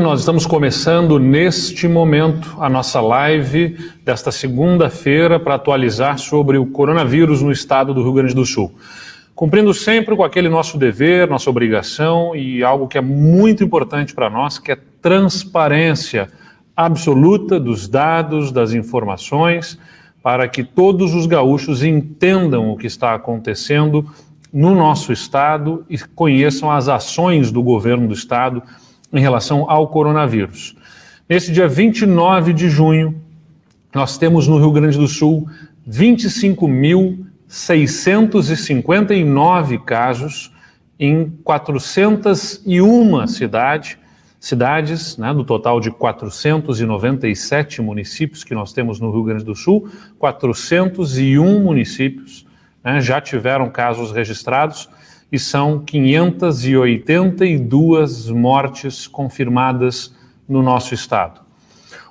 Nós estamos começando neste momento a nossa live desta segunda-feira para atualizar sobre o coronavírus no estado do Rio Grande do Sul. Cumprindo sempre com aquele nosso dever, nossa obrigação e algo que é muito importante para nós, que é transparência absoluta dos dados, das informações, para que todos os gaúchos entendam o que está acontecendo no nosso estado e conheçam as ações do governo do estado em relação ao coronavírus. Nesse dia 29 de junho, nós temos no Rio Grande do Sul 25.659 casos em 401 cidades, né, do total de 497 municípios que nós temos no Rio Grande do Sul, 401 municípios, né, já tiveram casos registrados e são 582 mortes confirmadas no nosso estado.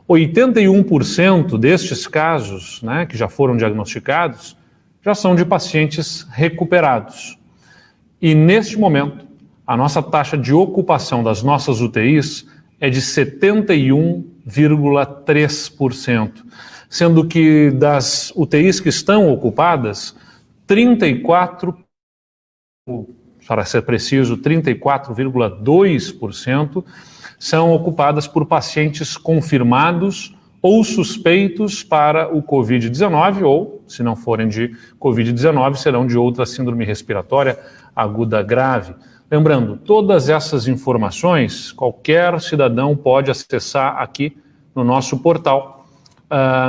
81% destes casos, né, que já foram diagnosticados, já são de pacientes recuperados. E neste momento, a nossa taxa de ocupação das nossas UTIs é de 71,3%, sendo que das UTIs que estão ocupadas, 34%, para ser preciso, 34,2% são ocupadas por pacientes confirmados ou suspeitos para o Covid-19, ou, se não forem de Covid-19, serão de outra síndrome respiratória aguda grave. Lembrando, todas essas informações, qualquer cidadão pode acessar aqui no nosso portal,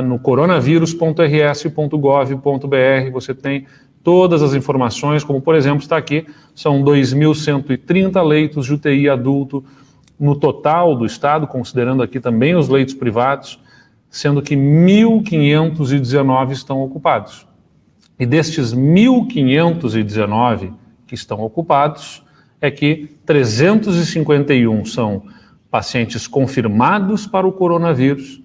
no coronavírus.rs.gov.br, você tem todas as informações, como por exemplo está aqui, são 2.130 leitos de UTI adulto no total do estado, considerando aqui também os leitos privados, sendo que 1.519 estão ocupados. E destes 1.519 que estão ocupados, é que 351 são pacientes confirmados para o coronavírus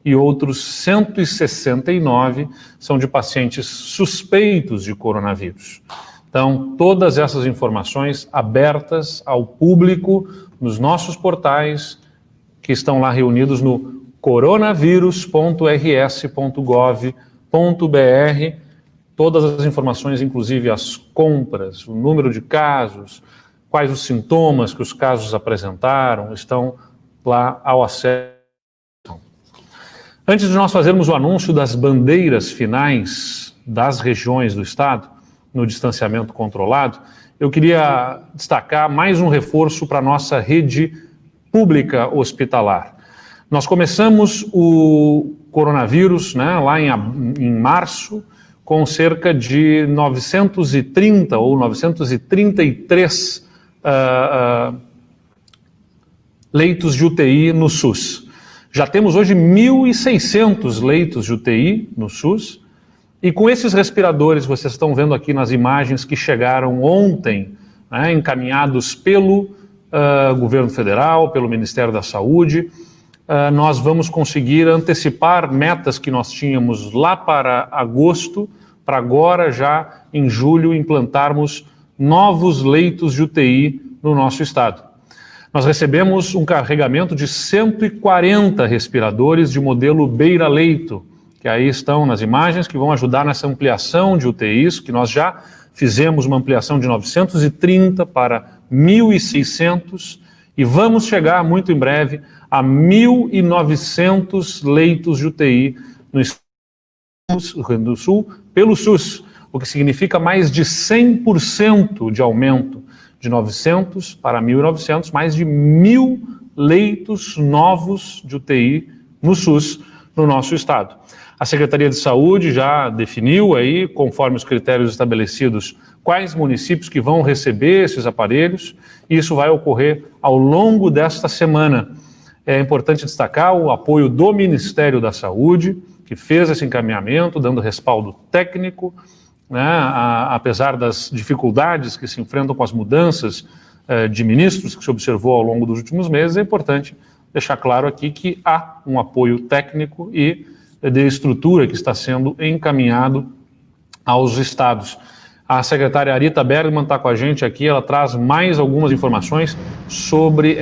e outros 169 são de pacientes suspeitos de coronavírus. Então, todas essas informações abertas ao público nos nossos portais, que estão lá reunidos no coronavírus.rs.gov.br, todas as informações, inclusive as compras, o número de casos, quais os sintomas que os casos apresentaram, estão lá ao acesso. Antes de nós fazermos o anúncio das bandeiras finais das regiões do estado, no distanciamento controlado, eu queria destacar mais um reforço para a nossa rede pública hospitalar. Nós começamos o coronavírus, né, lá em março, com cerca de 930 ou 933 leitos de UTI no SUS. Já temos hoje 1.600 leitos de UTI no SUS, e com esses respiradores, vocês estão vendo aqui nas imagens que chegaram ontem, né, encaminhados pelo governo federal, pelo Ministério da Saúde, nós vamos conseguir antecipar metas que nós tínhamos lá para agosto, para agora já em julho implantarmos novos leitos de UTI no nosso estado. Nós recebemos um carregamento de 140 respiradores de modelo beira-leito, que aí estão nas imagens, que vão ajudar nessa ampliação de UTIs, que nós já fizemos uma ampliação de 930 para 1.600 e vamos chegar muito em breve a 1.900 leitos de UTI no Rio Grande do Sul pelo SUS, o que significa mais de 100% de aumento, de 900 para 1.900, mais de 1.000 leitos novos de UTI no SUS no nosso estado. A Secretaria de Saúde já definiu aí, conforme os critérios estabelecidos, quais municípios que vão receber esses aparelhos, e isso vai ocorrer ao longo desta semana. É importante destacar o apoio do Ministério da Saúde, que fez esse encaminhamento, dando respaldo técnico, né, apesar das dificuldades que se enfrentam com as mudanças de ministros que se observou ao longo dos últimos meses, é importante deixar claro aqui que há um apoio técnico e de estrutura que está sendo encaminhado aos estados. A secretária Arita Bergman está com a gente aqui, ela traz mais algumas informações sobre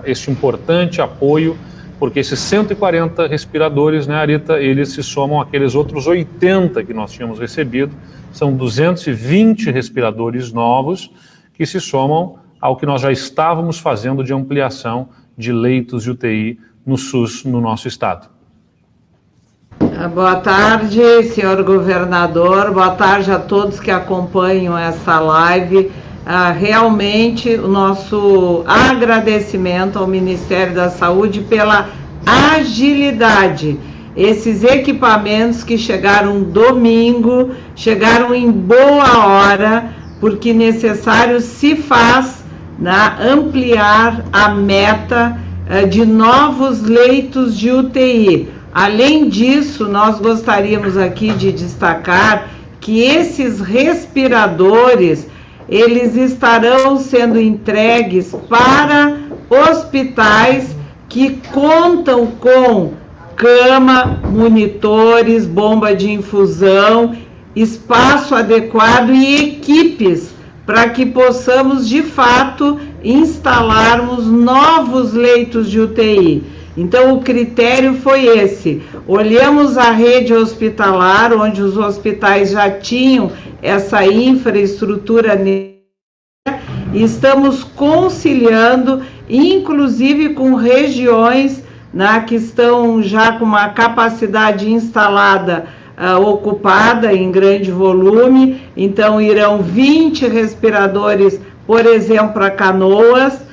este importante apoio, porque esses 140 respiradores, né, Arita, eles se somam àqueles outros 80 que nós tínhamos recebido, são 220 respiradores novos que se somam ao que nós já estávamos fazendo de ampliação de leitos de UTI no SUS no nosso estado. Boa tarde, senhor governador, boa tarde a todos que acompanham essa live. Realmente o nosso agradecimento ao Ministério da Saúde pela agilidade. Esses equipamentos que chegaram domingo, chegaram em boa hora, porque necessário se faz ampliar a meta de novos leitos de UTI. Além disso, nós gostaríamos aqui de destacar que esses respiradores, eles estarão sendo entregues para hospitais que contam com cama, monitores, bomba de infusão, espaço adequado e equipes para que possamos, de fato, instalarmos novos leitos de UTI. Então, o critério foi esse. Olhamos a rede hospitalar, onde os hospitais já tinham essa infraestrutura e estamos conciliando, inclusive com regiões que estão já com uma capacidade instalada ocupada em grande volume. Então, irão 20 respiradores, por exemplo, para Canoas,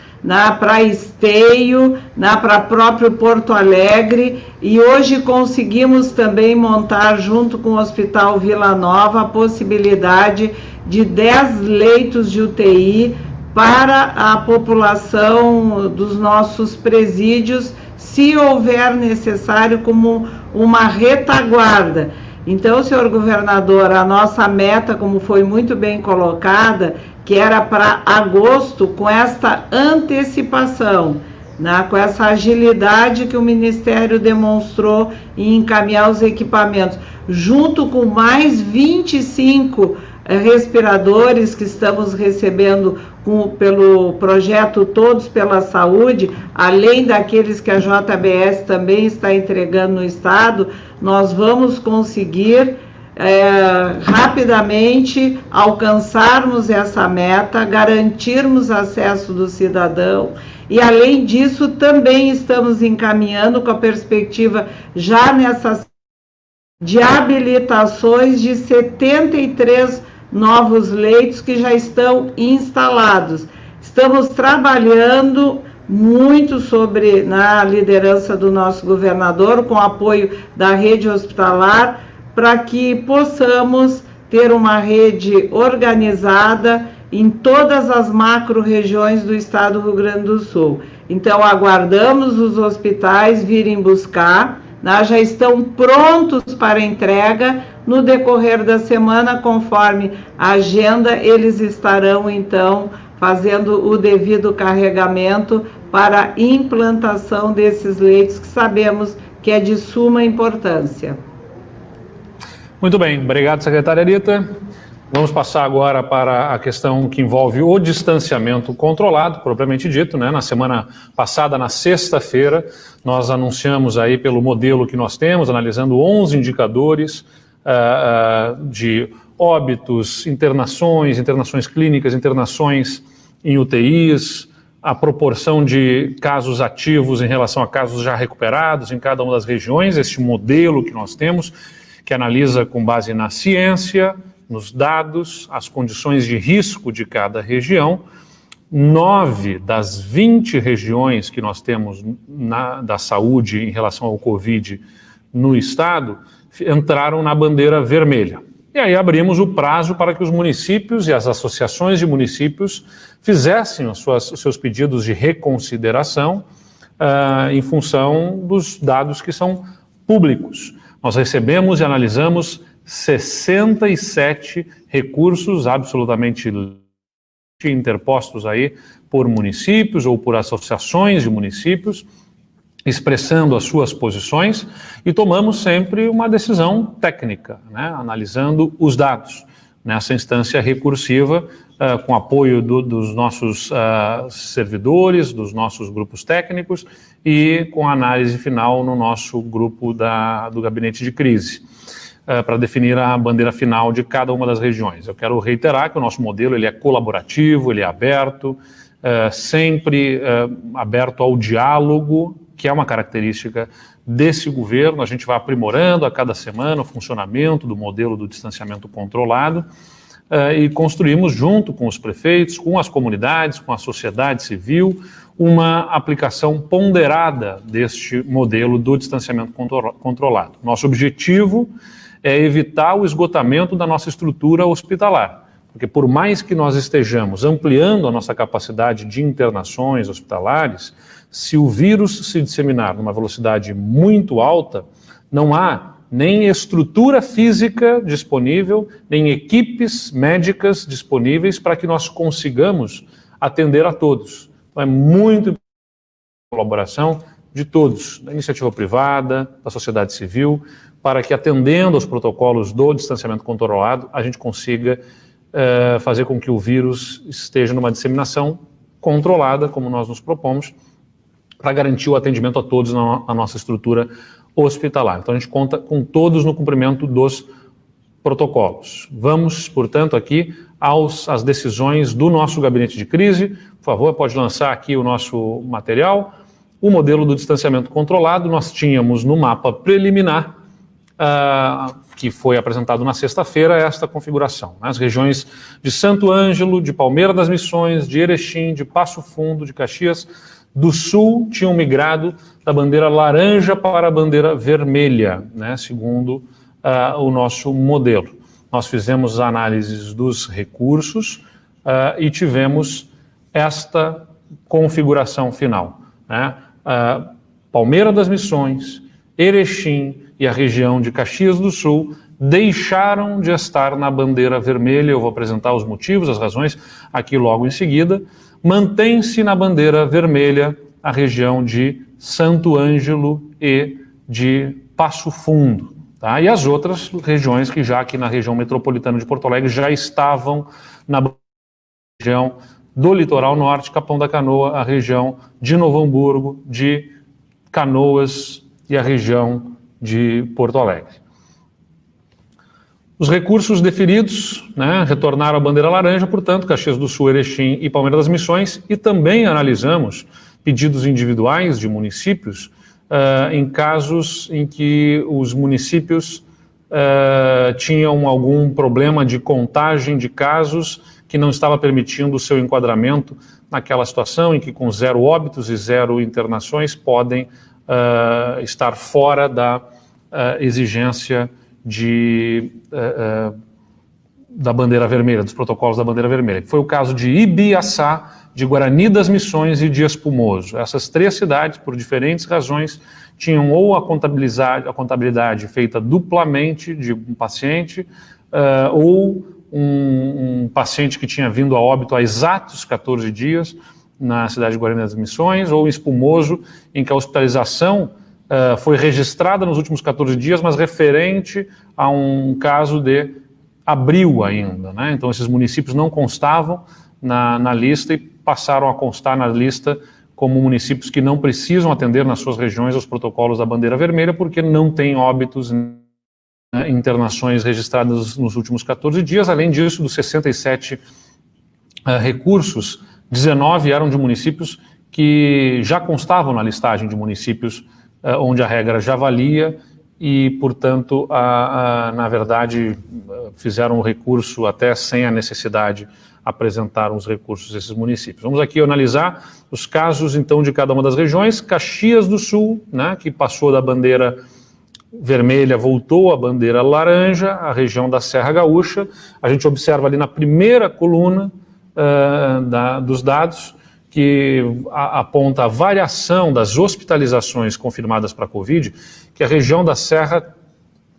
para Esteio, para próprio Porto Alegre, e hoje conseguimos também montar junto com o Hospital Vila Nova a possibilidade de 10 leitos de UTI para a população dos nossos presídios, se houver necessário, como uma retaguarda. Então, senhor governador, a nossa meta, como foi muito bem colocada, que era para agosto, com esta antecipação, com essa agilidade que o Ministério demonstrou em encaminhar os equipamentos, junto com mais 25 respiradores que estamos recebendo pelo projeto Todos pela Saúde, além daqueles que a JBS também está entregando no estado, nós vamos conseguir rapidamente alcançarmos essa meta, garantirmos acesso do cidadão, e além disso também estamos encaminhando com a perspectiva já de habilitações de 73 novos leitos que já estão instalados. Estamos trabalhando muito na liderança do nosso governador, com apoio da rede hospitalar, para que possamos ter uma rede organizada em todas as macro-regiões do estado do Rio Grande do Sul. Então, aguardamos os hospitais virem buscar, já estão prontos para entrega. No decorrer da semana, conforme a agenda, eles estarão, então, fazendo o devido carregamento para a implantação desses leitos, que sabemos que é de suma importância. Muito bem, obrigado, secretária Arita. Vamos passar agora para a questão que envolve o distanciamento controlado, propriamente dito, né? Na semana passada, na sexta-feira, nós anunciamos aí pelo modelo que nós temos, analisando 11 indicadores de óbitos, internações clínicas, internações em UTIs, a proporção de casos ativos em relação a casos já recuperados em cada uma das regiões, este modelo que nós temos, que analisa com base na ciência, nos dados, as condições de risco de cada região. 9 das 20 regiões que nós temos da saúde em relação ao Covid no estado entraram na bandeira vermelha. E aí abrimos o prazo para que os municípios e as associações de municípios fizessem os seus pedidos de reconsideração em função dos dados que são públicos. Nós recebemos e analisamos 67 recursos absolutamente interpostos aí por municípios ou por associações de municípios, expressando as suas posições, e tomamos sempre uma decisão técnica, né, analisando os dados. nessa instância recursiva, com apoio dos nossos servidores, dos nossos grupos técnicos e com a análise final no nosso grupo do gabinete de crise, para definir a bandeira final de cada uma das regiões. Eu quero reiterar que o nosso modelo ele é colaborativo, ele é aberto, sempre aberto ao diálogo, que é uma característica desse governo. A gente vai aprimorando a cada semana o funcionamento do modelo do distanciamento controlado e construímos junto com os prefeitos, com as comunidades, com a sociedade civil, uma aplicação ponderada deste modelo do distanciamento controlado. Nosso objetivo é evitar o esgotamento da nossa estrutura hospitalar, porque por mais que nós estejamos ampliando a nossa capacidade de internações hospitalares, se o vírus se disseminar numa velocidade muito alta, não há nem estrutura física disponível, nem equipes médicas disponíveis para que nós consigamos atender a todos. Então é muito importante a colaboração de todos, da iniciativa privada, da sociedade civil, para que, atendendo aos protocolos do distanciamento controlado, a gente consiga fazer com que o vírus esteja numa disseminação controlada, como nós nos propomos, para garantir o atendimento a todos na nossa estrutura hospitalar. Então a gente conta com todos no cumprimento dos protocolos. Vamos, portanto, aqui às decisões do nosso gabinete de crise. Por favor, pode lançar aqui o nosso material. O modelo do distanciamento controlado, nós tínhamos no mapa preliminar, que foi apresentado na sexta-feira, esta configuração. As regiões de Santo Ângelo, de Palmeira das Missões, de Erechim, de Passo Fundo, de Caxias do Sul tinham migrado da bandeira laranja para a bandeira vermelha, né, segundo o nosso modelo. Nós fizemos análises dos recursos e tivemos esta configuração final, né? Palmeira das Missões, Erechim e a região de Caxias do Sul deixaram de estar na bandeira vermelha. Eu vou apresentar os motivos, as razões aqui logo em seguida. Mantém-se na bandeira vermelha a região de Santo Ângelo e de Passo Fundo, tá? E as outras regiões que já aqui na região metropolitana de Porto Alegre já estavam na região do litoral norte, Capão da Canoa, a região de Novo Hamburgo, de Canoas e a região de Porto Alegre. Os recursos deferidos, né, retornaram à bandeira laranja, portanto, Caxias do Sul, Erechim e Palmeira das Missões, e também analisamos pedidos individuais de municípios em casos em que os municípios tinham algum problema de contagem de casos que não estava permitindo o seu enquadramento naquela situação em que com 0 óbitos e 0 internações podem estar fora da exigência da bandeira vermelha, dos protocolos da bandeira vermelha. Foi o caso de Ibiaçá, de Guarani das Missões e de Espumoso. Essas 3 cidades, por diferentes razões, tinham ou a contabilidade feita duplamente de um paciente, ou um paciente que tinha vindo a óbito há exatos 14 dias na cidade de Guarani das Missões, ou Espumoso, em que a hospitalização foi registrada nos últimos 14 dias, mas referente a um caso de abril ainda, né? Então esses municípios não constavam na lista e passaram a constar na lista como municípios que não precisam atender nas suas regiões os protocolos da bandeira vermelha, porque não tem óbitos, internações registradas nos últimos 14 dias. Além disso, dos 67 recursos, 19 eram de municípios que já constavam na listagem de municípios onde a regra já valia e, portanto, na verdade, fizeram o recurso até sem a necessidade, apresentaram os recursos desses municípios. Vamos aqui analisar os casos, então, de cada uma das regiões. Caxias do Sul, né, que passou da bandeira vermelha, voltou à bandeira laranja, a região da Serra Gaúcha. A gente observa ali na primeira coluna dos dados, que aponta a variação das hospitalizações confirmadas para a Covid, que a região da Serra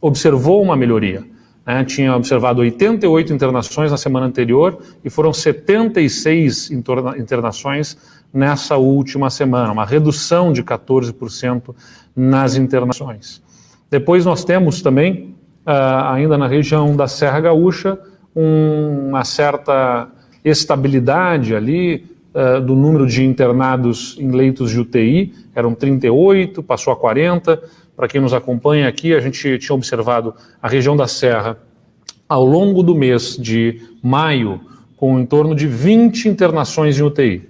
observou uma melhoria, né? Tinha observado 88 internações na semana anterior e foram 76 internações nessa última semana, uma redução de 14% nas internações. Depois nós temos também, ainda na região da Serra Gaúcha, uma certa estabilidade ali do número de internados em leitos de UTI, eram 38, passou a 40. Para quem nos acompanha aqui, a gente tinha observado a região da Serra ao longo do mês de maio, com em torno de 20 internações em UTI.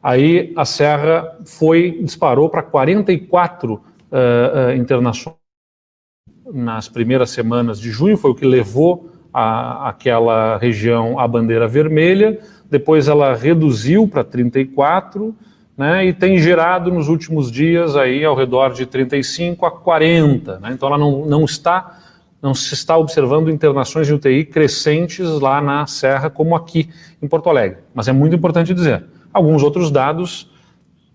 Aí a Serra disparou para 44 internações nas primeiras semanas de junho, foi o que levou aquela região à bandeira vermelha. Depois ela reduziu para 34, né, e tem gerado nos últimos dias aí ao redor de 35 a 40. Né, então ela não se está observando internações de UTI crescentes lá na Serra como aqui em Porto Alegre. Mas é muito importante dizer, alguns outros dados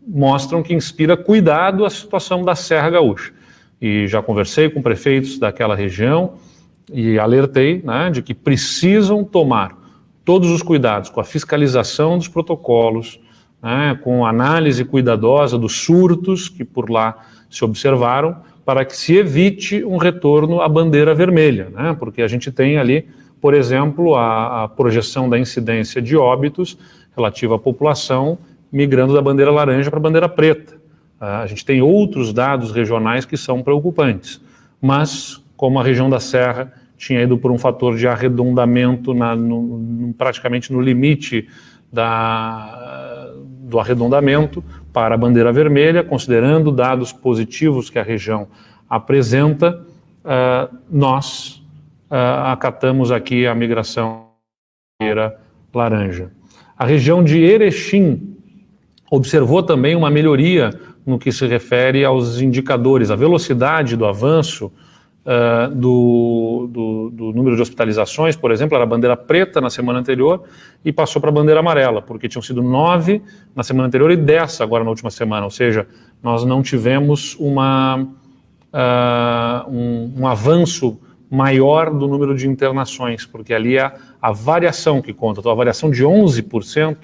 mostram que inspira cuidado a situação da Serra Gaúcha. E já conversei com prefeitos daquela região e alertei, né, de que precisam tomar todos os cuidados com a fiscalização dos protocolos, né, com a análise cuidadosa dos surtos que por lá se observaram, para que se evite um retorno à bandeira vermelha, né, porque a gente tem ali, por exemplo, a projeção da incidência de óbitos relativa à população migrando da bandeira laranja para a bandeira preta. A gente tem outros dados regionais que são preocupantes, mas como a região da Serra tinha ido por um fator de arredondamento praticamente no limite do arredondamento para a bandeira vermelha, considerando dados positivos que a região apresenta, nós acatamos aqui a migração para a bandeira laranja. A região de Erechim observou também uma melhoria no que se refere aos indicadores, a velocidade do avanço do número de hospitalizações, por exemplo, era a bandeira preta na semana anterior e passou para a bandeira amarela, porque tinham sido 9 na semana anterior e 10 agora na última semana, ou seja, nós não tivemos um avanço maior do número de internações, porque ali é a variação que conta. Então a variação de 11%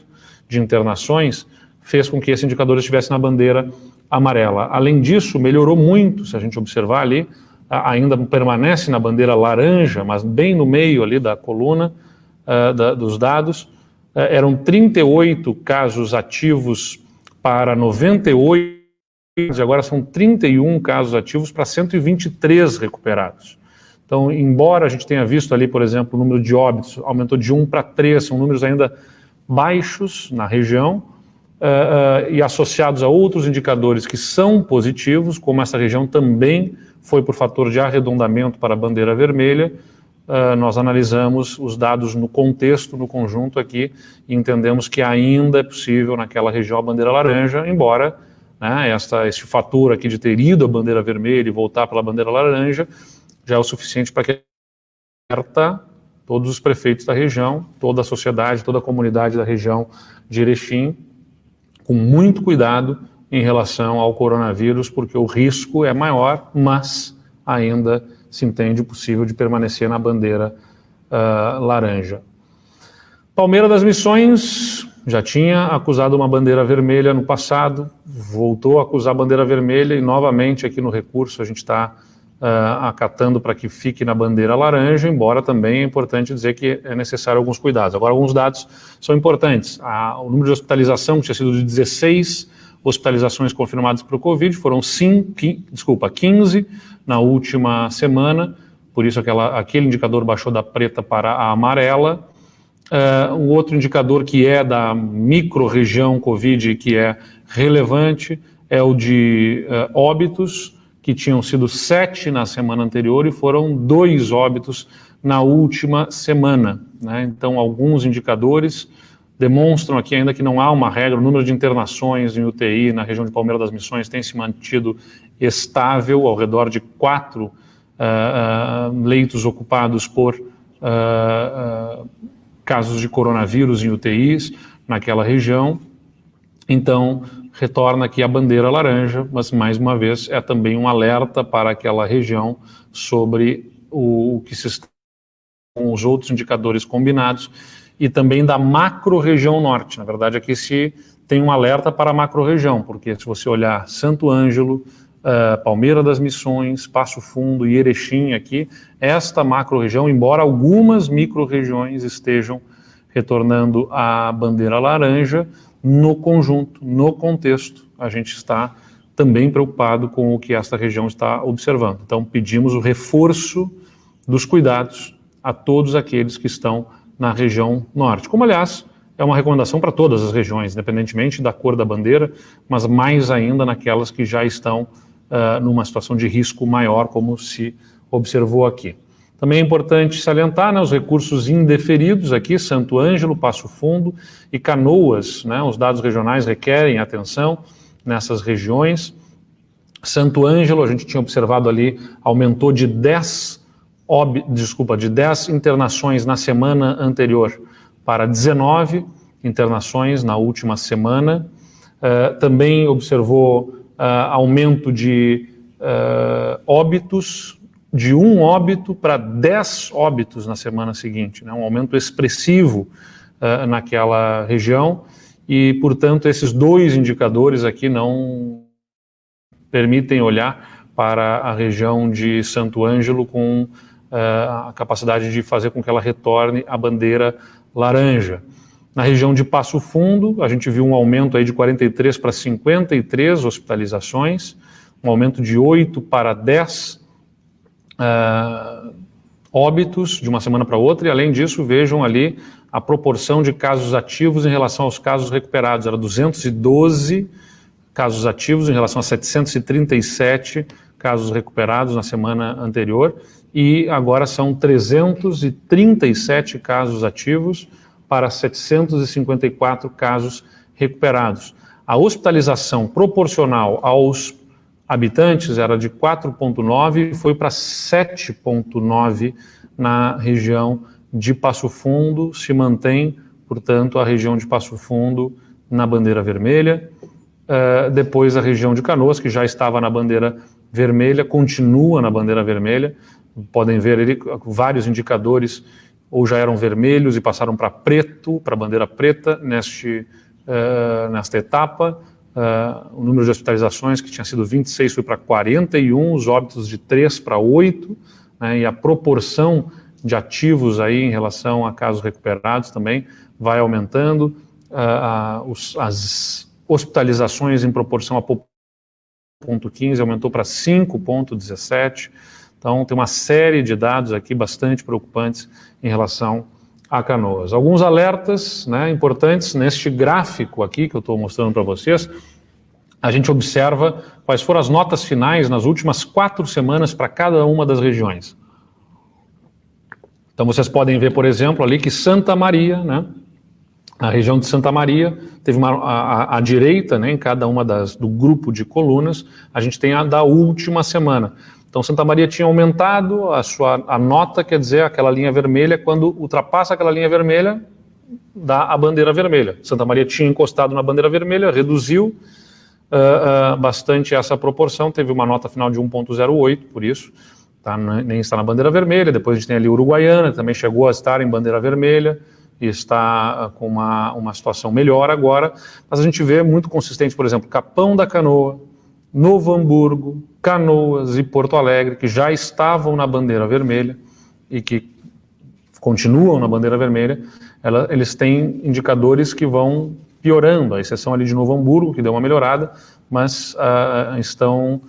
de internações fez com que esse indicador estivesse na bandeira amarela. Além disso, melhorou muito, se a gente observar ali, ainda permanece na bandeira laranja, mas bem no meio ali da coluna dos dados. Eram 38 casos ativos para 98, e agora são 31 casos ativos para 123 recuperados. Então, embora a gente tenha visto ali, por exemplo, o número de óbitos aumentou de 1 para 3, são números ainda baixos na região, e associados a outros indicadores que são positivos, como essa região também foi por fator de arredondamento para a bandeira vermelha, nós analisamos os dados no contexto, no conjunto aqui, e entendemos que ainda é possível naquela região a bandeira laranja, embora, né, esse fator aqui de ter ido à bandeira vermelha e voltar para a bandeira laranja já é o suficiente para que alerta todos os prefeitos da região, toda a sociedade, toda a comunidade da região de Erechim, com muito cuidado em relação ao coronavírus, porque o risco é maior, mas ainda se entende possível de permanecer na bandeira laranja. Palmeira das Missões já tinha acusado uma bandeira vermelha no passado, voltou a acusar a bandeira vermelha e novamente aqui no recurso a gente está acatando para que fique na bandeira laranja, embora também é importante dizer que é necessário alguns cuidados. Agora, alguns dados são importantes. O número de hospitalização, que tinha sido de 16 hospitalizações confirmadas para o Covid, foram 15 na última semana, por isso aquele indicador baixou da preta para a amarela. Um outro indicador que é da micro-região Covid, que é relevante, é o de óbitos, que tinham sido 7 na semana anterior e foram 2 óbitos na última semana, né? Então, alguns indicadores demonstram aqui ainda que não há uma regra, o número de internações em UTI na região de Palmeira das Missões tem se mantido estável, ao redor de 4 leitos ocupados por casos de coronavírus em UTIs naquela região. Então, retorna aqui a bandeira laranja, mas mais uma vez é também um alerta para aquela região sobre o que se está com os outros indicadores combinados e também da macro-região norte. Na verdade, aqui se tem um alerta para a macro-região, porque se você olhar Santo Ângelo, Palmeira das Missões, Passo Fundo e Erechim aqui, esta macro-região, embora algumas micro-regiões estejam retornando à bandeira laranja, no conjunto, no contexto, a gente está também preocupado com o que esta região está observando. Então, pedimos o reforço dos cuidados a todos aqueles que estão na região norte. Como, aliás, é uma recomendação para todas as regiões, independentemente da cor da bandeira, mas mais ainda naquelas que já estão numa situação de risco maior, como se observou aqui. Também é importante salientar, né, os recursos indeferidos aqui, Santo Ângelo, Passo Fundo e Canoas, né, os dados regionais requerem atenção nessas regiões. Santo Ângelo, a gente tinha observado ali, aumentou de 10 internações na semana anterior para 19 internações na última semana. Também observou aumento de óbitos, de 1 óbito para 10 óbitos na semana seguinte, né? Um aumento expressivo naquela região e, portanto, esses 2 indicadores aqui não permitem olhar para a região de Santo Ângelo com a capacidade de fazer com que ela retorne à bandeira laranja. Na região de Passo Fundo, a gente viu um aumento aí de 43 para 53 hospitalizações, um aumento de 8 para 10 óbitos de uma semana para outra, e além disso, vejam ali a proporção de casos ativos em relação aos casos recuperados. Era 212 casos ativos em relação a 737 casos recuperados na semana anterior, e agora são 337 casos ativos para 754 casos recuperados. A hospitalização proporcional aos habitantes era de 4,9 e foi para 7,9 na região de Passo Fundo. Se mantém, portanto, a região de Passo Fundo na bandeira vermelha. Depois a região de Canoas, que já estava na bandeira vermelha, continua na bandeira vermelha. Podem ver ali vários indicadores ou já eram vermelhos e passaram para preto, para a bandeira preta nesta etapa. O número de hospitalizações, que tinha sido 26, foi para 41, os óbitos de 3 para 8, né, e a proporção de ativos aí em relação a casos recuperados também vai aumentando. As hospitalizações em proporção a 0,15 aumentou para 5,17. Então, tem uma série de dados aqui bastante preocupantes em relação a Canoas. Alguns alertas, né, importantes neste gráfico aqui que eu estou mostrando para vocês. A gente observa quais foram as notas finais nas últimas 4 semanas para cada uma das regiões. Então, vocês podem ver, por exemplo, ali que Santa Maria, né, a região de Santa Maria, teve à direita, né, em cada uma do grupo de colunas, a gente tem a da última semana. Então, Santa Maria tinha aumentado a nota, quer dizer, aquela linha vermelha, quando ultrapassa aquela linha vermelha, dá a bandeira vermelha. Santa Maria tinha encostado na bandeira vermelha, reduziu bastante essa proporção, teve uma nota final de 1,08, por isso, nem está na bandeira vermelha. Depois a gente tem ali Uruguaiana, também chegou a estar em bandeira vermelha, e está com uma situação melhor agora, mas a gente vê muito consistente, por exemplo, Capão da Canoa, Novo Hamburgo, Canoas e Porto Alegre, que já estavam na bandeira vermelha e que continuam na bandeira vermelha, eles têm indicadores que vão piorando, a exceção ali de Novo Hamburgo, que deu uma melhorada, mas estão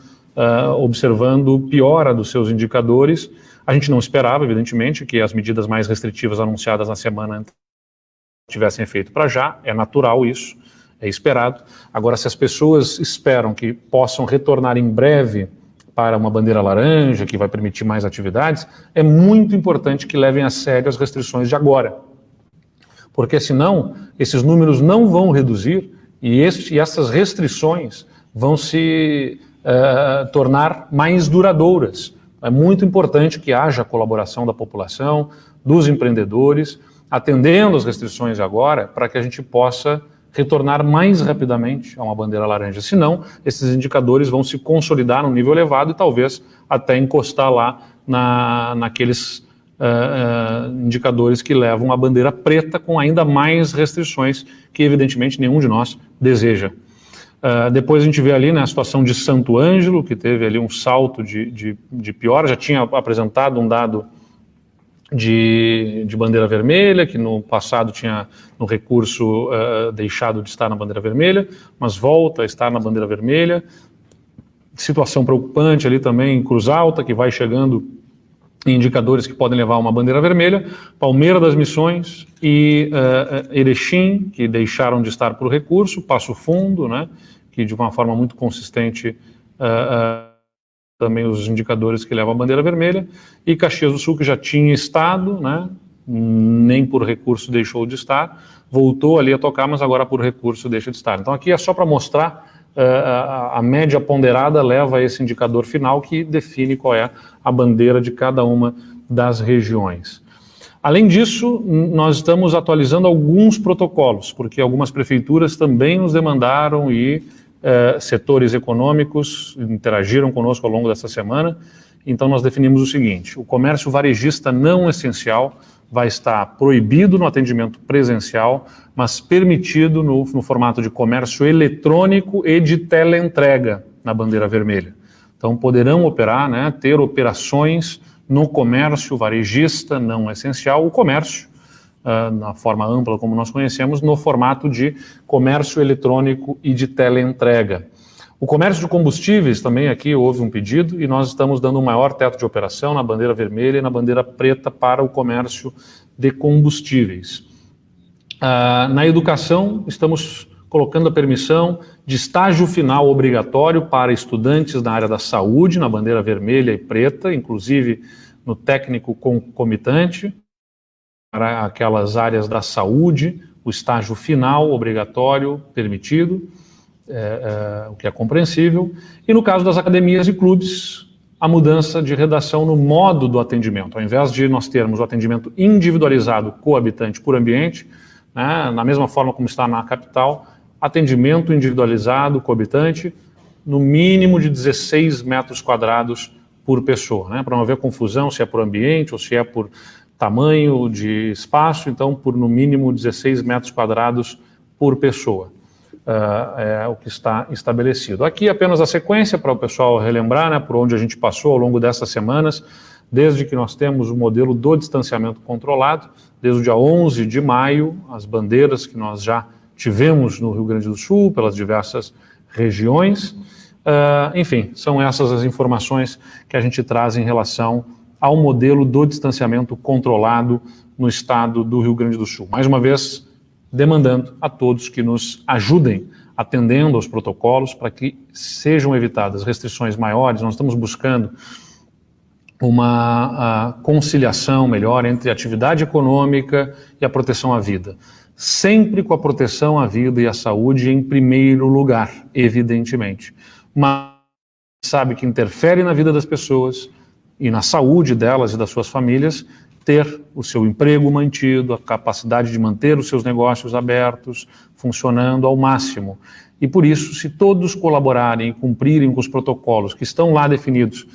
observando piora dos seus indicadores. A gente não esperava, evidentemente, que as medidas mais restritivas anunciadas na semana tivessem efeito para já, é natural isso, é esperado. Agora, se as pessoas esperam que possam retornar em breve para uma bandeira laranja, que vai permitir mais atividades, é muito importante que levem a sério as restrições de agora. Porque senão, esses números não vão reduzir e essas restrições vão se tornar mais duradouras. É muito importante que haja colaboração da população, dos empreendedores, atendendo às restrições de agora, para que a gente possa retornar mais rapidamente a uma bandeira laranja. Senão, esses indicadores vão se consolidar num nível elevado e talvez até encostar lá naqueles indicadores que levam a bandeira preta com ainda mais restrições que, evidentemente, nenhum de nós deseja. Depois a gente vê ali, né, a situação de Santo Ângelo, que teve ali um salto de pior, já tinha apresentado um dado de bandeira vermelha, que no passado tinha no recurso deixado de estar na bandeira vermelha, mas volta a estar na bandeira vermelha. Situação preocupante ali também em Cruz Alta, que vai chegando em indicadores que podem levar a uma bandeira vermelha, Palmeira das Missões e Erechim, que deixaram de estar por recurso, Passo Fundo, né, que de uma forma muito consistente também os indicadores que levam à bandeira vermelha, e Caxias do Sul, que já tinha estado, né, nem por recurso deixou de estar, voltou ali a tocar, mas agora por recurso deixa de estar. Então aqui é só para mostrar a média ponderada leva a esse indicador final que define qual é a bandeira de cada uma das regiões. Além disso, nós estamos atualizando alguns protocolos, porque algumas prefeituras também nos demandaram e setores econômicos interagiram conosco ao longo dessa semana. Então nós definimos o seguinte: o comércio varejista não essencial vai estar proibido no atendimento presencial, mas permitido no formato de comércio eletrônico e de teleentrega na bandeira vermelha. Então poderão operar, né, ter operações no comércio varejista não essencial, o comércio, na forma ampla como nós conhecemos, no formato de comércio eletrônico e de teleentrega. O comércio de combustíveis também aqui houve um pedido e nós estamos dando um maior teto de operação na bandeira vermelha e na bandeira preta para o comércio de combustíveis. Na educação, estamos colocando a permissão de estágio final obrigatório para estudantes na área da saúde, na bandeira vermelha e preta, inclusive no técnico concomitante, para aquelas áreas da saúde, o estágio final obrigatório permitido, o que é compreensível, e no caso das academias e clubes, a mudança de redação no modo do atendimento. Ao invés de nós termos o atendimento individualizado coabitante por ambiente, né, na mesma forma como está na capital, atendimento individualizado coabitante no mínimo de 16 metros quadrados por pessoa, né, para não haver confusão se é por ambiente ou se é por tamanho de espaço, então por no mínimo 16 metros quadrados por pessoa. É o que está estabelecido. Aqui apenas a sequência para o pessoal relembrar, né, por onde a gente passou ao longo dessas semanas, desde que nós temos o modelo do distanciamento controlado, desde o dia 11 de maio, as bandeiras que nós já tivemos no Rio Grande do Sul, pelas diversas regiões, enfim, são essas as informações que a gente traz em relação ao modelo do distanciamento controlado no estado do Rio Grande do Sul. Mais uma vez, demandando a todos que nos ajudem atendendo aos protocolos para que sejam evitadas restrições maiores. Nós estamos buscando uma conciliação melhor entre a atividade econômica e a proteção à vida. Sempre com a proteção à vida e à saúde em primeiro lugar, evidentemente. Mas sabe que interfere na vida das pessoas e na saúde delas e das suas famílias, ter o seu emprego mantido, a capacidade de manter os seus negócios abertos, funcionando ao máximo. E por isso, se todos colaborarem e cumprirem com os protocolos que estão lá definidos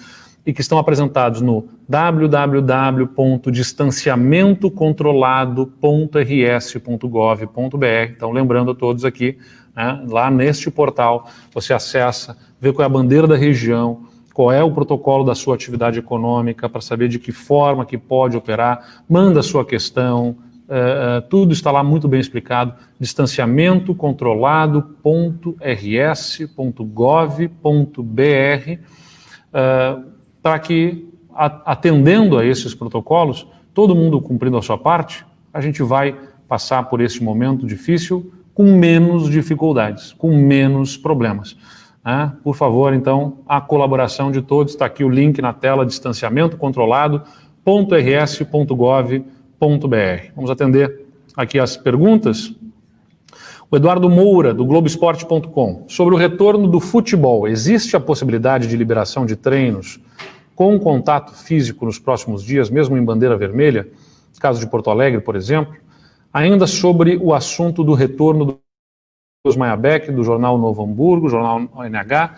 e que estão apresentados no www.distanciamentocontrolado.rs.gov.br, então lembrando a todos aqui, né, lá neste portal, você acessa, vê qual é a bandeira da região, qual é o protocolo da sua atividade econômica, para saber de que forma que pode operar, manda a sua questão, tudo está lá muito bem explicado, distanciamentocontrolado.rs.gov.br, para que, atendendo a esses protocolos, todo mundo cumprindo a sua parte, a gente vai passar por esse momento difícil com menos dificuldades, com menos problemas. Por favor, então, a colaboração de todos, está aqui o link na tela, distanciamentocontrolado.rs.gov.br. Vamos atender aqui as perguntas. O Eduardo Moura, do Globoesporte.com, sobre o retorno do futebol, existe a possibilidade de liberação de treinos com contato físico nos próximos dias, mesmo em bandeira vermelha, caso de Porto Alegre, por exemplo? Ainda sobre o assunto do retorno do Maia Beck, do jornal Novo Hamburgo, jornal ONH,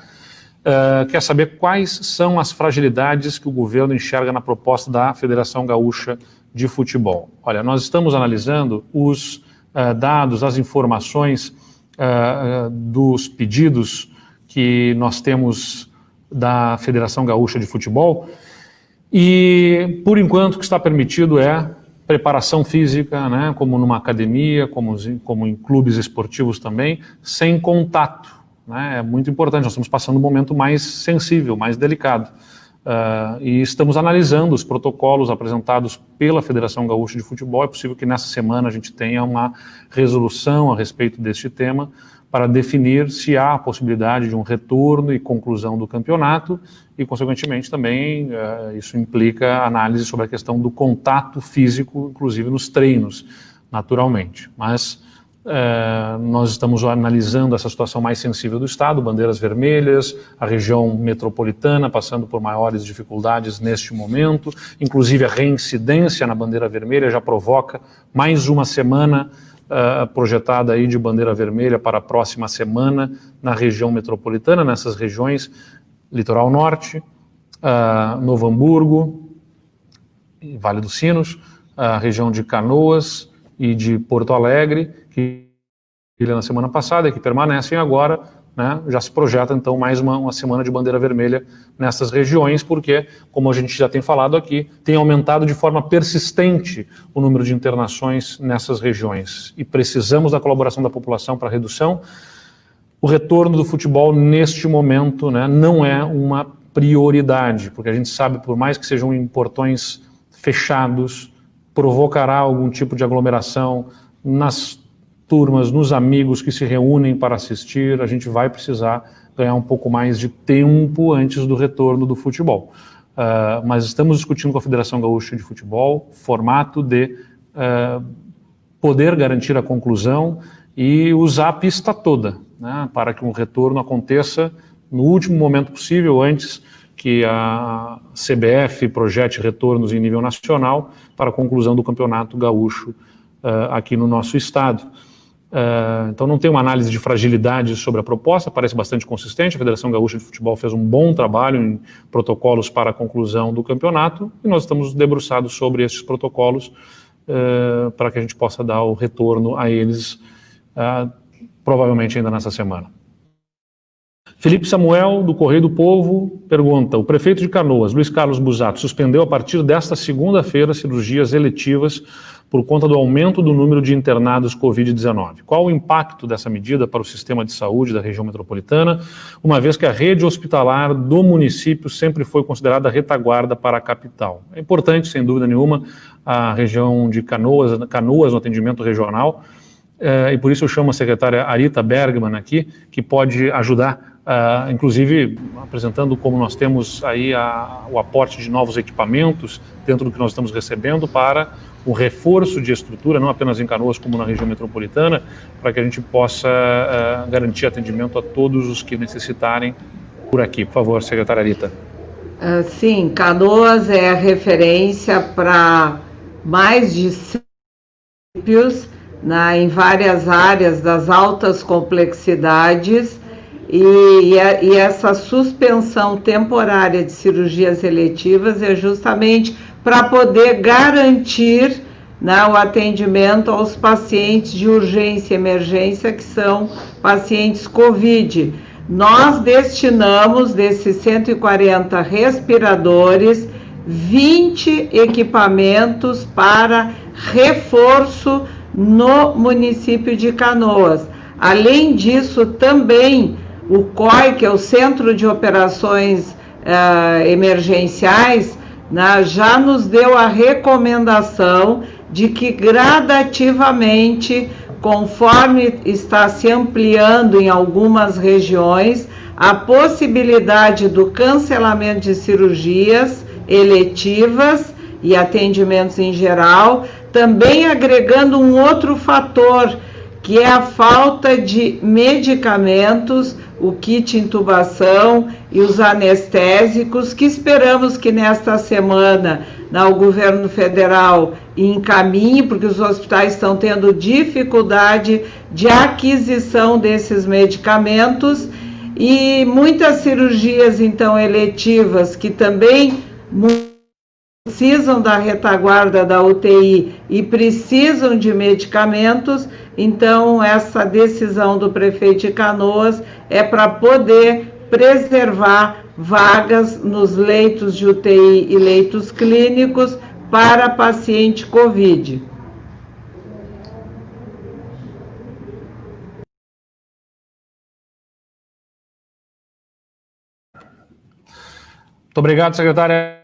quer saber quais são as fragilidades que o governo enxerga na proposta da Federação Gaúcha de Futebol. Olha, nós estamos analisando os dados, as informações dos pedidos que nós temos da Federação Gaúcha de Futebol, e por enquanto o que está permitido é preparação física, né, como numa academia, como em clubes esportivos também, sem contato, né, é muito importante. Nós estamos passando um momento mais sensível, mais delicado, e estamos analisando os protocolos apresentados pela Federação Gaúcha de Futebol. É possível que nessa semana a gente tenha uma resolução a respeito deste tema, para definir se há a possibilidade de um retorno e conclusão do campeonato, e, consequentemente, também isso implica análise sobre a questão do contato físico, inclusive nos treinos, naturalmente. Mas nós estamos analisando essa situação mais sensível do Estado, bandeiras vermelhas, a região metropolitana passando por maiores dificuldades neste momento, inclusive a reincidência na bandeira vermelha já provoca mais uma semana projetada aí de bandeira vermelha para a próxima semana na região metropolitana, nessas regiões, Litoral Norte, Novo Hamburgo, Vale dos Sinos, a região de Canoas e de Porto Alegre, que na semana passada e que permanecem agora, né, já se projeta então mais uma semana de bandeira vermelha nessas regiões, porque, como a gente já tem falado aqui, tem aumentado de forma persistente o número de internações nessas regiões, e precisamos da colaboração da população para a redução. O retorno do futebol neste momento, né, não é uma prioridade, porque a gente sabe, por mais que sejam em portões fechados, provocará algum tipo de aglomeração nas turmas, nos amigos que se reúnem para assistir. A gente vai precisar ganhar um pouco mais de tempo antes do retorno do futebol. Mas estamos discutindo com a Federação Gaúcha de Futebol formato de poder garantir a conclusão e usar a pista toda, né, para que um retorno aconteça no último momento possível, antes que a CBF projete retornos em nível nacional para a conclusão do Campeonato Gaúcho aqui no nosso estado. Então não tem uma análise de fragilidade sobre a proposta, parece bastante consistente. A Federação Gaúcha de Futebol fez um bom trabalho em protocolos para a conclusão do campeonato, e nós estamos debruçados sobre esses protocolos para que a gente possa dar o retorno a eles, provavelmente ainda nessa semana. Felipe Samuel, do Correio do Povo, pergunta: o prefeito de Canoas, Luiz Carlos Busato, suspendeu a partir desta segunda-feira cirurgias eletivas por conta do aumento do número de internados Covid-19. Qual o impacto dessa medida para o sistema de saúde da região metropolitana, uma vez que a rede hospitalar do município sempre foi considerada retaguarda para a capital? É importante, sem dúvida nenhuma, a região de Canoas no atendimento regional, e por isso eu chamo a secretária Arita Bergman aqui, que pode ajudar, inclusive apresentando como nós temos aí o aporte de novos equipamentos dentro do que nós estamos recebendo para o reforço de estrutura, não apenas em Canoas como na região metropolitana, para que a gente possa garantir atendimento a todos os que necessitarem por aqui. Por favor, secretária Arita. Sim, Canoas é a referência para mais de municípios em várias áreas das altas complexidades, e essa suspensão temporária de cirurgias eletivas é justamente para poder garantir, né, o atendimento aos pacientes de urgência e emergência, que são pacientes Covid. Nós destinamos, desses 140 respiradores, 20 equipamentos para reforço no município de Canoas. Além disso, também o COI, que é o Centro de Operações Emergenciais, né, já nos deu a recomendação de que gradativamente, conforme está se ampliando em algumas regiões, a possibilidade do cancelamento de cirurgias eletivas e atendimentos em geral, também agregando um outro fator, que é a falta de medicamentos, o kit intubação e os anestésicos, que esperamos que nesta semana o governo federal encaminhe, porque os hospitais estão tendo dificuldade de aquisição desses medicamentos, e muitas cirurgias então eletivas que também precisam da retaguarda da UTI e precisam de medicamentos. Então, essa decisão do prefeito de Canoas é para poder preservar vagas nos leitos de UTI e leitos clínicos para paciente COVID. Muito obrigado, secretária.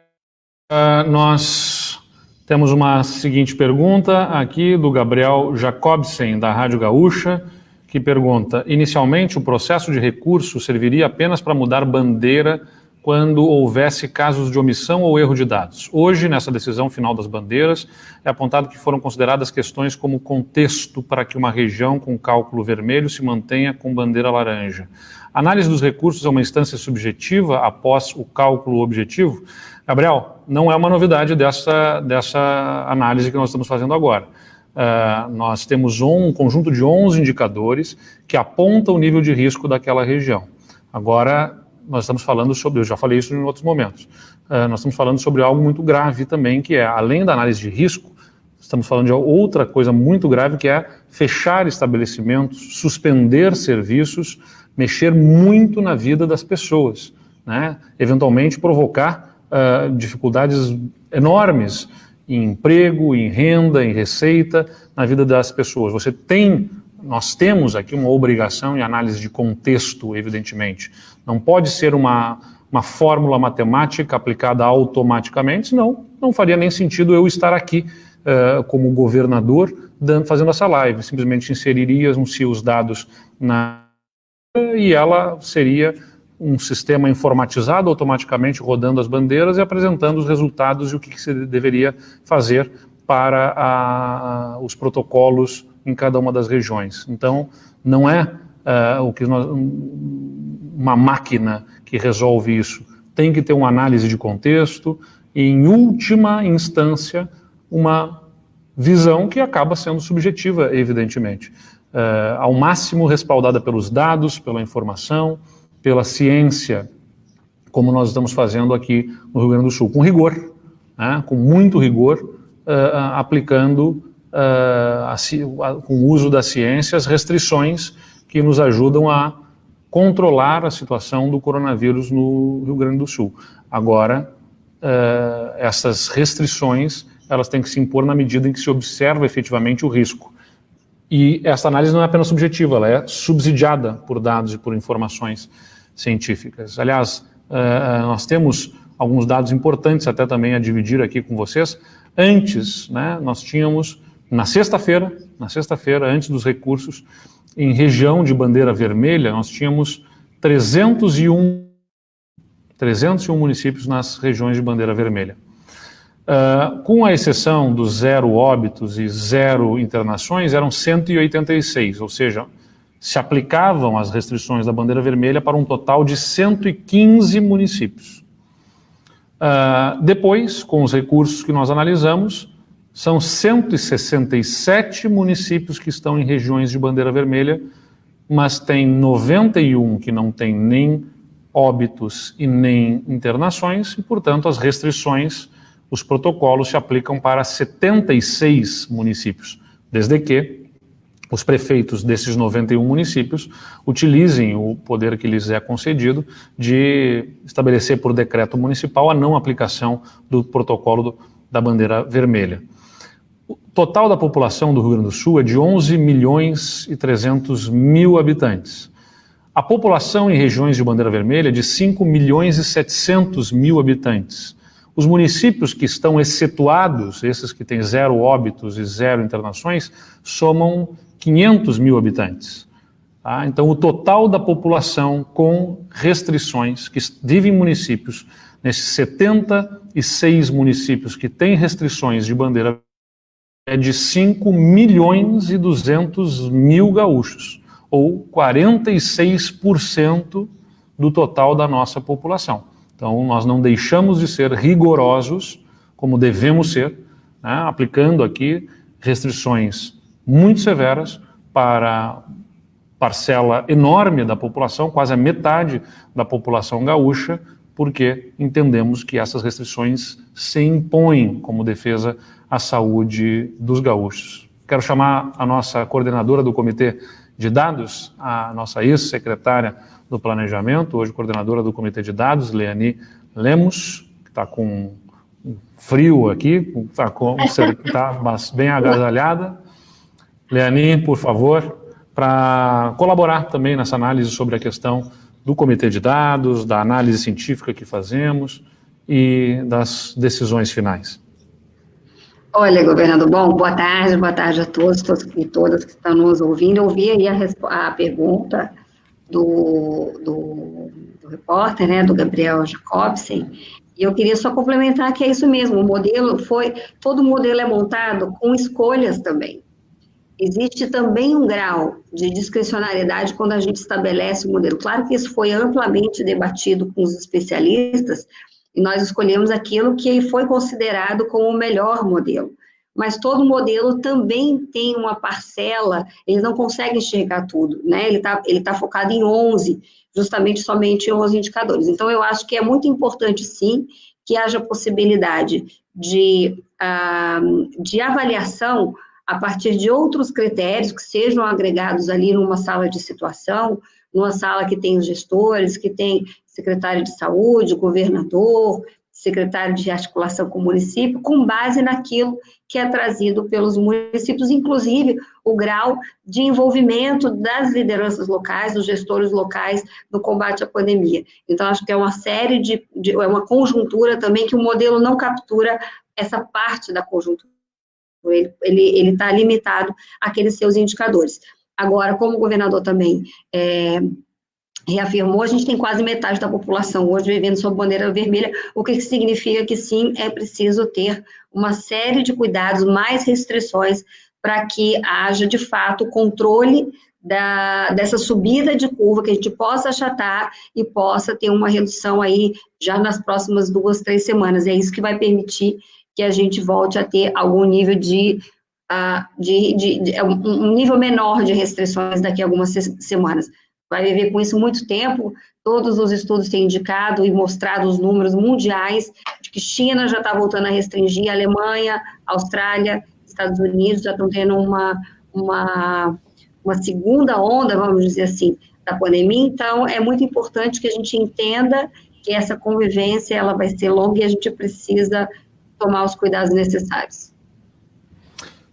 Nós temos uma seguinte pergunta aqui do Gabriel Jacobsen, da Rádio Gaúcha, que pergunta: inicialmente o processo de recurso serviria apenas para mudar bandeira quando houvesse casos de omissão ou erro de dados. Hoje, nessa decisão final das bandeiras, é apontado que foram consideradas questões como contexto para que uma região com cálculo vermelho se mantenha com bandeira laranja. A análise dos recursos é uma instância subjetiva após o cálculo objetivo? Gabriel, não é uma novidade dessa análise que nós estamos fazendo agora. Nós temos um conjunto de 11 indicadores que apontam o nível de risco daquela região. Agora, nós estamos falando sobre, eu já falei isso em outros momentos, nós estamos falando sobre algo muito grave também, que é, além da análise de risco, estamos falando de outra coisa muito grave, que é fechar estabelecimentos, suspender serviços, mexer muito na vida das pessoas, né? Eventualmente provocar dificuldades enormes em emprego, em renda, em receita, na vida das pessoas. Nós temos aqui uma obrigação em análise de contexto, evidentemente. Não pode ser uma fórmula matemática aplicada automaticamente, senão não faria nem sentido eu estar aqui como governador fazendo essa live. Simplesmente inseriríamos os dados e ela seria um sistema informatizado automaticamente rodando as bandeiras e apresentando os resultados e o que se deveria fazer para os protocolos em cada uma das regiões. Então, não é uma máquina que resolve isso. Tem que ter uma análise de contexto e, em última instância, uma visão que acaba sendo subjetiva, evidentemente. Ao máximo respaldada pelos dados, pela informação, pela ciência, como nós estamos fazendo aqui no Rio Grande do Sul, com rigor, né, com muito rigor, aplicando com o uso da ciência as restrições que nos ajudam a controlar a situação do coronavírus no Rio Grande do Sul. Agora, essas restrições, elas têm que se impor na medida em que se observa efetivamente o risco. E essa análise não é apenas subjetiva, ela é subsidiada por dados e por informações científicas. Aliás, nós temos alguns dados importantes até também a dividir aqui com vocês. Antes, né, nós tínhamos, na sexta-feira, antes dos recursos, em região de bandeira vermelha, nós tínhamos 301 municípios nas regiões de bandeira vermelha. Com a exceção dos 0 óbitos e 0 internações, eram 186, ou seja, se aplicavam as restrições da bandeira vermelha para um total de 115 municípios. Depois, com os recursos que nós analisamos, são 167 municípios que estão em regiões de bandeira vermelha, mas tem 91 que não tem nem óbitos e nem internações, e, portanto, as restrições, os protocolos se aplicam para 76 municípios, desde que os prefeitos desses 91 municípios utilizem o poder que lhes é concedido de estabelecer por decreto municipal a não aplicação do protocolo da bandeira vermelha. O total da população do Rio Grande do Sul é de 11.300.000 habitantes. A população em regiões de bandeira vermelha é de 5.700.000 habitantes. Os municípios que estão excetuados, esses que têm 0 óbitos e 0 internações, somam 500.000 habitantes. Tá? Então, o total da população com restrições, que vive em municípios, nesses 76 municípios que têm restrições de bandeira, é de 5.200.000 gaúchos, ou 46% do total da nossa população. Então, nós não deixamos de ser rigorosos, como devemos ser, né, aplicando aqui restrições muito severas para parcela enorme da população, quase a metade da população gaúcha, porque entendemos que essas restrições se impõem como defesa à saúde dos gaúchos. Quero chamar a nossa coordenadora do Comitê de Dados, a nossa ex-secretária do Planejamento, hoje coordenadora do Comitê de Dados, Leani Lemos, que está com frio aqui, está bem agasalhada. Leani, por favor, para colaborar também nessa análise sobre a questão do Comitê de Dados, da análise científica que fazemos e das decisões finais. Olha, governador, bom, boa tarde a todos e todas que estão nos ouvindo. Eu ouvi aí a pergunta do repórter, né, do Gabriel Jacobsen, e eu queria só complementar que é isso mesmo, todo modelo é montado com escolhas também. Existe também um grau de discricionariedade quando a gente estabelece o modelo. Claro que isso foi amplamente debatido com os especialistas, e nós escolhemos aquilo que foi considerado como o melhor modelo. Mas todo modelo também tem uma parcela, ele não consegue enxergar tudo, né? Ele tá focado em 11, somente em 11 indicadores. Então, eu acho que é muito importante, sim, que haja possibilidade de avaliação a partir de outros critérios que sejam agregados ali numa sala de situação, numa sala que tem os gestores, que tem secretário de saúde, governador, secretário de articulação com o município, com base naquilo que é trazido pelos municípios, inclusive o grau de envolvimento das lideranças locais, dos gestores locais no combate à pandemia. Então, acho que é uma série é uma conjuntura também que o modelo não captura essa parte da conjuntura. Ele está limitado àqueles seus indicadores. Agora, como o governador também reafirmou, a gente tem quase metade da população hoje vivendo sob bandeira vermelha, o que significa que, sim, é preciso ter uma série de cuidados, mais restrições, para que haja, de fato, controle dessa subida de curva, que a gente possa achatar e possa ter uma redução aí já nas próximas 2, 3 semanas. É isso que vai permitir que a gente volte a ter algum nível um nível menor de restrições daqui a algumas semanas. Vai viver com isso muito tempo, todos os estudos têm indicado e mostrado os números mundiais de que China já está voltando a restringir, Alemanha, Austrália, Estados Unidos já estão tendo uma segunda onda, vamos dizer assim, da pandemia. Então, é muito importante que a gente entenda que essa convivência ela vai ser longa e a gente precisa tomar os cuidados necessários.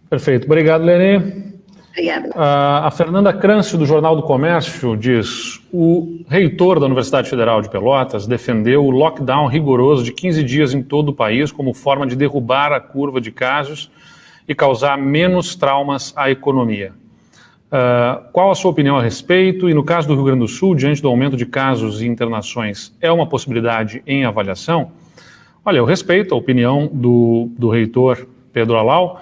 Perfeito. Obrigado, Lene. Obrigada. A Fernanda Crâncio, do Jornal do Comércio, diz: o reitor da Universidade Federal de Pelotas defendeu o lockdown rigoroso de 15 dias em todo o país como forma de derrubar a curva de casos e causar menos traumas à economia. Qual a sua opinião a respeito? E no caso do Rio Grande do Sul, diante do aumento de casos e internações, é uma possibilidade em avaliação? Olha, eu respeito a opinião do reitor Pedro Alau.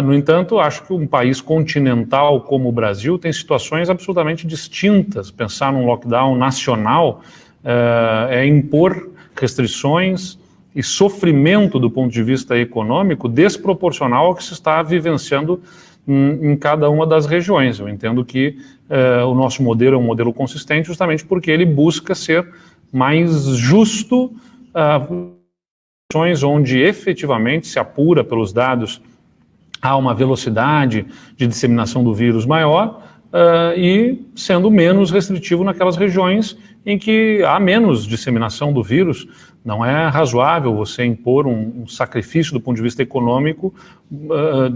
No entanto, acho que um país continental como o Brasil tem situações absolutamente distintas. Pensar num lockdown nacional é impor restrições e sofrimento do ponto de vista econômico desproporcional ao que se está vivenciando em cada uma das regiões. Eu entendo que o nosso modelo é um modelo consistente justamente porque ele busca ser mais justo, onde efetivamente se apura pelos dados há uma velocidade de disseminação do vírus maior e sendo menos restritivo naquelas regiões em que há menos disseminação do vírus. Não é razoável você impor um sacrifício do ponto de vista econômico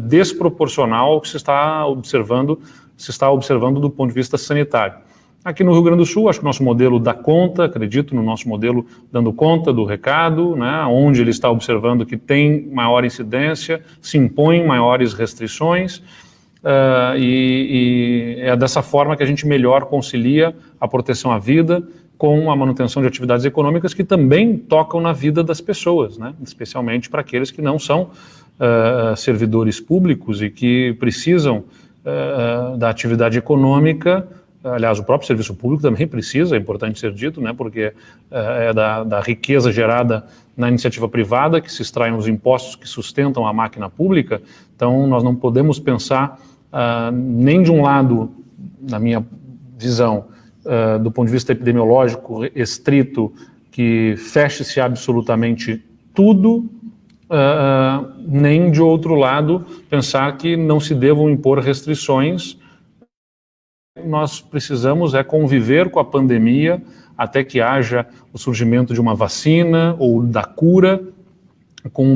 desproporcional ao que se está observando do ponto de vista sanitário. Aqui no Rio Grande do Sul, acho que o nosso modelo dá conta, acredito no nosso modelo dando conta do recado, né, onde ele está observando que tem maior incidência, se impõem maiores restrições, e é dessa forma que a gente melhor concilia a proteção à vida com a manutenção de atividades econômicas que também tocam na vida das pessoas, né, especialmente para aqueles que não são servidores públicos e que precisam da atividade econômica. Aliás, o próprio serviço público também precisa, é importante ser dito, né, porque é da riqueza gerada na iniciativa privada que se extraem os impostos que sustentam a máquina pública. Então, nós não podemos pensar nem de um lado, na minha visão, do ponto de vista epidemiológico estrito, que feche-se absolutamente tudo, nem, de outro lado, pensar que não se devam impor restrições. Nós precisamos conviver com a pandemia até que haja o surgimento de uma vacina ou da cura, com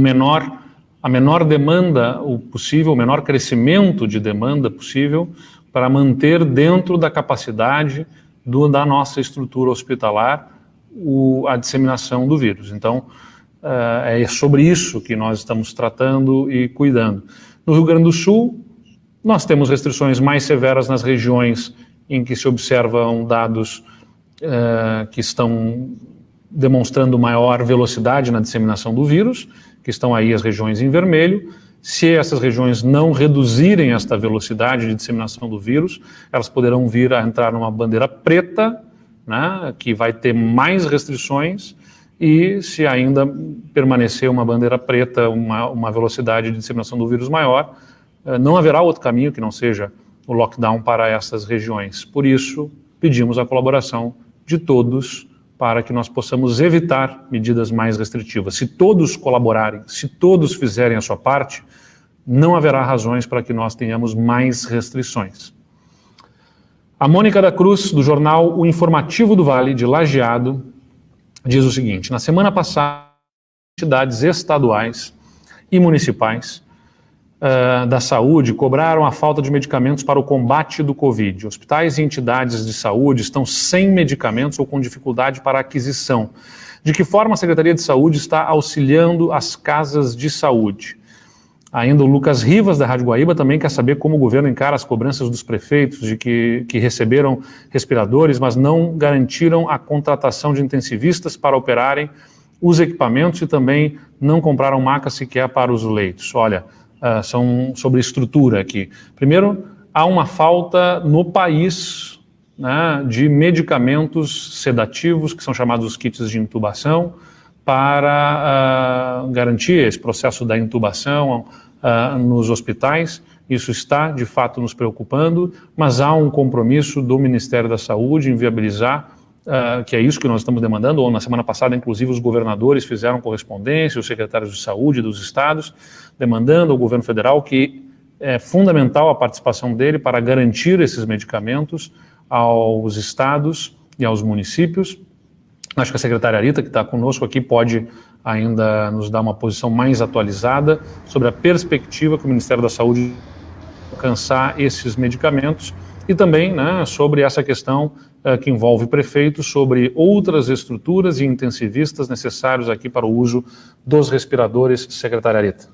a menor demanda possível, o menor crescimento de demanda possível, para manter dentro da capacidade da nossa estrutura hospitalar a disseminação do vírus. Então, é sobre isso que nós estamos tratando e cuidando. No Rio Grande do Sul, nós temos restrições mais severas nas regiões em que se observam dados que estão demonstrando maior velocidade na disseminação do vírus, que estão aí as regiões em vermelho. Se essas regiões não reduzirem esta velocidade de disseminação do vírus, elas poderão vir a entrar numa bandeira preta, né, que vai ter mais restrições, e se ainda permanecer uma bandeira preta, uma velocidade de disseminação do vírus maior, não haverá outro caminho que não seja o lockdown para essas regiões. Por isso, pedimos a colaboração de todos para que nós possamos evitar medidas mais restritivas. Se todos colaborarem, se todos fizerem a sua parte, não haverá razões para que nós tenhamos mais restrições. A Mônica da Cruz, do jornal O Informativo do Vale, de Lajeado, diz o seguinte: na semana passada, entidades estaduais e municipais da saúde cobraram a falta de medicamentos para o combate do Covid. Hospitais e entidades de saúde estão sem medicamentos ou com dificuldade para a aquisição. De que forma a Secretaria de Saúde está auxiliando as casas de saúde? Ainda o Lucas Rivas, da Rádio Guaíba, também quer saber como o governo encara as cobranças dos prefeitos de que receberam respiradores, mas não garantiram a contratação de intensivistas para operarem os equipamentos e também não compraram maca sequer para os leitos. Olha, são sobre estrutura aqui. Primeiro, há uma falta no país, né, de medicamentos sedativos, que são chamados os kits de intubação, para garantir esse processo da intubação nos hospitais. Isso está, de fato, nos preocupando, mas há um compromisso do Ministério da Saúde em viabilizar, que é isso que nós estamos demandando, ou na semana passada, inclusive, os governadores fizeram correspondência, os secretários de saúde dos estados, demandando ao governo federal que é fundamental a participação dele para garantir esses medicamentos aos estados e aos municípios. Acho que a secretária Arita, que está conosco aqui, pode ainda nos dar uma posição mais atualizada sobre a perspectiva que o Ministério da Saúde alcançar esses medicamentos e também, né, sobre essa questão que envolve prefeitos, sobre outras estruturas e intensivistas necessários aqui para o uso dos respiradores. Secretária Arita.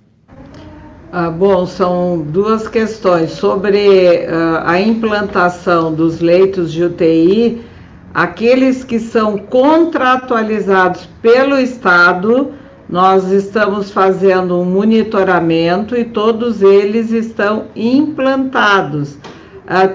Bom, são duas questões. Sobre a implantação dos leitos de UTI, aqueles que são contratualizados pelo Estado, nós estamos fazendo um monitoramento e todos eles estão implantados.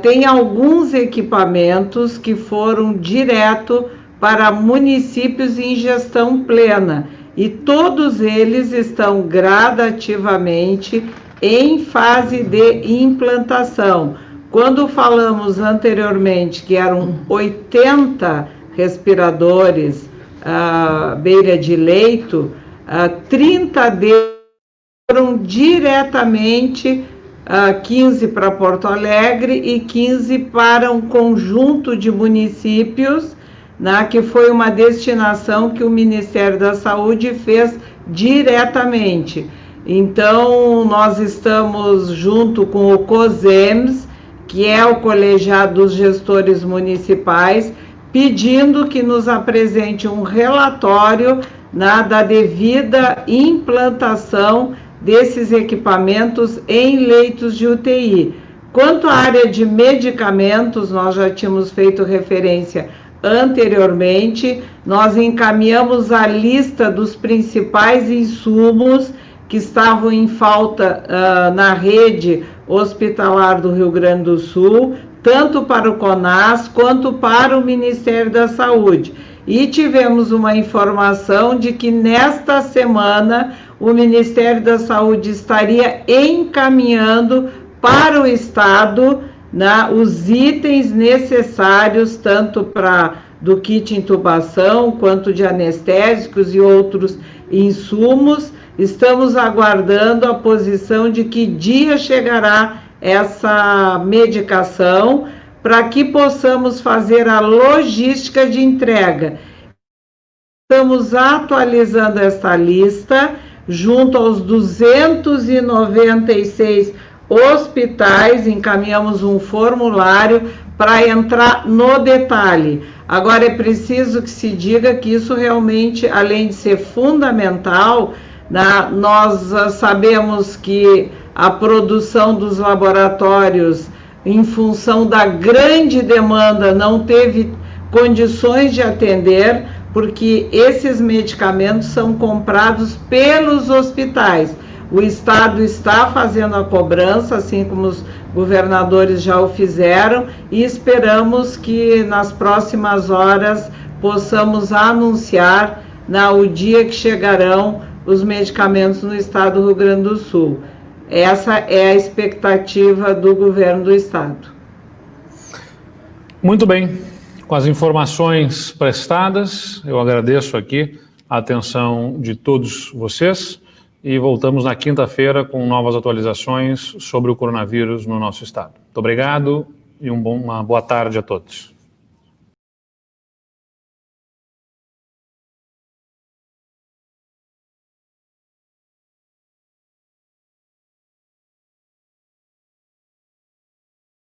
Tem alguns equipamentos que foram direto para municípios em gestão plena e todos eles estão gradativamente em fase de implantação. Quando falamos anteriormente que eram 80 respiradores à beira de leito, 30 deles foram diretamente, 15 para Porto Alegre e 15 para um conjunto de municípios, né, que foi uma destinação que o Ministério da Saúde fez diretamente. Então, nós estamos junto com o COSEMS, que é o Colegiado dos Gestores Municipais, pedindo que nos apresente um relatório, né, da devida implantação desses equipamentos em leitos de UTI. Quanto à área de medicamentos, nós já tínhamos feito referência anteriormente, nós encaminhamos a lista dos principais insumos que estavam em falta na rede hospitalar do Rio Grande do Sul, tanto para o CONAS quanto para o Ministério da Saúde. E tivemos uma informação de que nesta semana o Ministério da Saúde estaria encaminhando para o Estado, né, os itens necessários tanto para do kit intubação, quanto de anestésicos e outros insumos. Estamos aguardando a posição de que dia chegará essa medicação, para que possamos fazer a logística de entrega. Estamos atualizando esta lista junto aos 296 hospitais, encaminhamos um formulário para entrar no detalhe. Agora é preciso que se diga que isso realmente, além de ser fundamental, nós sabemos que a produção dos laboratórios, em função da grande demanda, não teve condições de atender, porque esses medicamentos são comprados pelos hospitais. O Estado está fazendo a cobrança, assim como os governadores já o fizeram, e esperamos que nas próximas horas possamos anunciar o dia que chegarão os medicamentos no estado do Rio Grande do Sul. Essa é a expectativa do governo do estado. Muito bem, com as informações prestadas, eu agradeço aqui a atenção de todos vocês e voltamos na quinta-feira com novas atualizações sobre o coronavírus no nosso estado. Muito obrigado e uma boa tarde a todos.